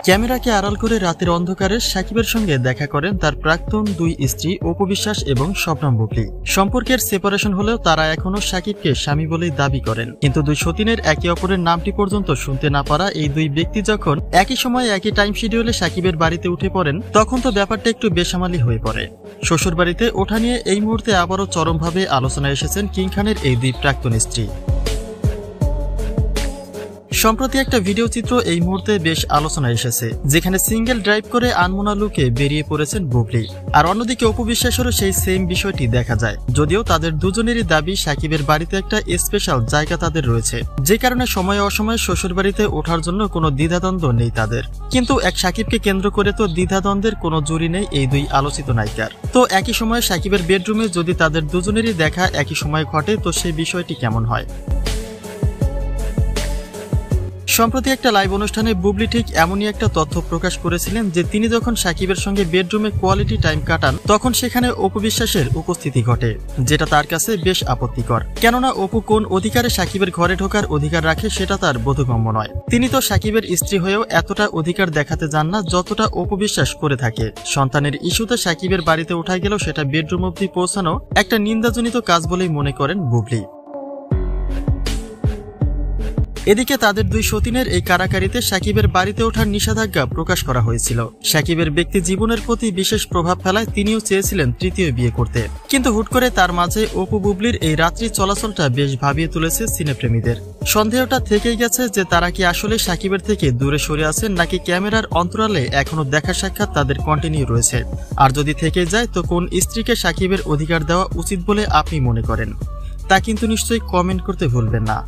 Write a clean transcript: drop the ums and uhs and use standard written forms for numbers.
ক্যামেরাকে আড়াল করে রাতের অন্ধকারে সাকিবের সঙ্গে দেখা করেন তার প্রাক্তন দুই স্ত্রী অপু বিশ্বাস এবং শবনম বুবলী। সম্পর্কের সেপারেশন হলেও তারা এখনো সাকিবকে স্বামী বলেই দাবি করেন। কিন্তু দুই সতীনের একে অপরের নামটি পর্যন্ত শুনতে না পারা এই দুই ব্যক্তি যখন একই সময়ে একই টাইম শিডিউলে সাকিবের বাড়িতে উঠে পড়েন, তখন তো ব্যাপারটা একটু বেসামালি হয়ে পড়ে। শ্বশুর বাড়িতে ওঠা নিয়ে এই মুহূর্তে আবারও চরমভাবে আলোচনায় এসেছেন কিং খানের এই দুই প্রাক্তন স্ত্রী। সম্প্রতি একটা ভিডিও চিত্র এই মুহূর্তে বেশ আলোচনায় এসেছে, যেখানে সিঙ্গেল ড্রাইভ করে আনমনা লুকে বেরিয়ে পড়েছেন বুবলী। আর অন্যদিকে অপু বিশ্বাসেরও সেই সেম বিষয়টি দেখা যায়। যদিও তাদের দুজনেরই দাবি সাকিবের বাড়িতে একটা স্পেশাল জায়গা তাদের রয়েছে, যে কারণে সময়ে অসময়ে শ্বশুর বাড়িতে ওঠার জন্য কোনো দ্বিধাদ্বন্দ্ব নেই তাদের। কিন্তু এক সাকিবকে কেন্দ্র করে তো দ্বিধাদ্বন্দ্বের কোনো জুড়ি নেই এই দুই আলোচিত নায়িকার। তো একই সময়ে সাকিবের বেডরুমে যদি তাদের দুজনেরই দেখা একই সময় ঘটে, তো সেই বিষয়টি কেমন হয়? সম্প্রতি একটা লাইভ অনুষ্ঠানে বুবলী ঠিক এমনই একটা তথ্য প্রকাশ করেছিলেন যে তিনি যখন সাকিবের সঙ্গে বেডরুমে কোয়ালিটি টাইম কাটান, তখন সেখানে অপু বিশ্বাসের উপস্থিতি ঘটে, যেটা তার কাছে বেশ আপত্তিকর। কেননা অপু কোন অধিকারে সাকিবের ঘরে ঢোকার অধিকার রাখে সেটা তার বোধগম্য নয়। তিনি তো সাকিবের স্ত্রী হয়েও এতটা অধিকার দেখাতে যান না যতটা অপু বিশ্বাস করে থাকে। সন্তানের ইস্যুতে সাকিবের বাড়িতে উঠা গেলেও সেটা বেডরুম অবধি পৌঁছানো একটা নিন্দাজনিত কাজ বলেই মনে করেন বুবলী। এদিকে তাদের দুই সতীনের এই কারাকারিতে সাকিবের বাড়িতে ওঠার নিষেধাজ্ঞা প্রকাশ করা হয়েছিল। সাকিবের ব্যক্তি জীবনের প্রতি বিশেষ প্রভাব ফেলায় তিনিও চেয়েছিলেন তৃতীয় বিয়ে করতে, কিন্তু হুট করে তার মাঝে অপু বুবলীর এই রাত্রি চলাচলটা বেশ ভাবিয়ে তুলেছে সিনেপ্রেমীদের। সন্দেহটা থেকেই গেছে যে তারা কি আসলে সাকিবের থেকে দূরে সরে আছেন, নাকি ক্যামেরার অন্তরালে এখনো দেখা সাক্ষাৎ তাদের কন্টিনিউ রয়েছে। আর যদি থেকে যায়, তো কোন স্ত্রীকে সাকিবের অধিকার দেওয়া উচিত বলে আপনি মনে করেন, তা কিন্তু নিশ্চয়ই কমেন্ট করতে ভুলবেন না।